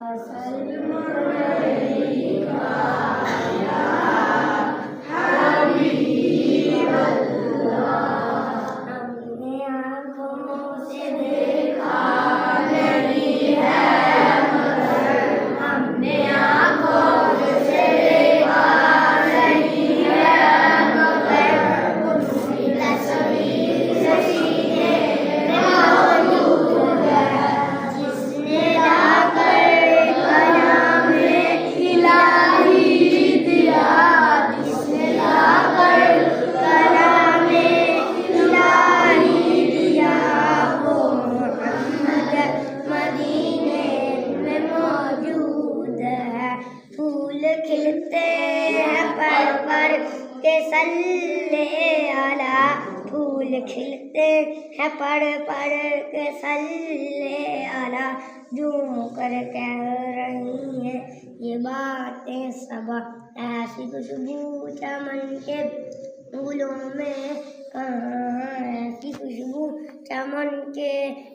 وسلم عليك يا حبيب اللہ۔ ہم نے آنکھوں سے دیکھا نہیں ہے مگر، ہم نے آنکھوں سے دیکھا نہیں ہے مگر، ان کی تصویر سینے میں موجود ہے۔ جس نے لا کر کلام الہی دیا، جس نے لا کر کلام الہی دیا، وہ محمد مدینے میں موجود ہے۔ پھول کھلتے ہیں پر پر کے صلی علی، پھول کھلتے ہیں پر پر کے صلی علی، جھوم کر کہہ رہی ہیں یہ باتیں صبا۔ ایسی خوشبو چمن کے گلوں میں کہاں، ایسی خوشبو چمن کے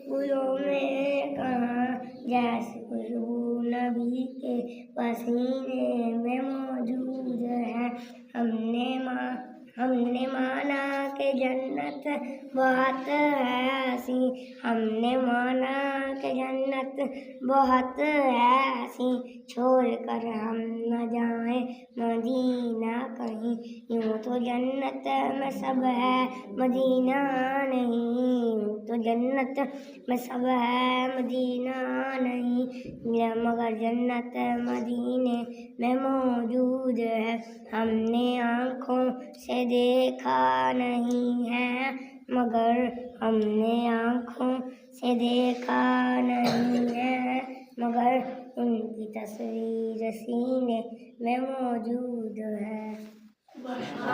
گلوں میں کہاں، جیسی خوشبو نبی کے پسینے میں موجود ہے۔ ہم نے مانا کہ جنت بہت ہے ایسی، ہم نے مانا کہ جنت بہت ہے ایسی، چھوڑ کر ہم نہ جائیں مدینہ کہیں، یوں تو جنت میں سب ہے مدینہ نہیں، یوں تو جنت میں سب ہے مدینہ نہیں، مگر جنت مدینے میں موجود ہے۔ ہم نے آنکھوں سے دیکھا نہیں ہے مگر، ہم نے آنکھوں سے دیکھا نہیں ہے مگر، ان کی تصویر سینے میں موجود ہے۔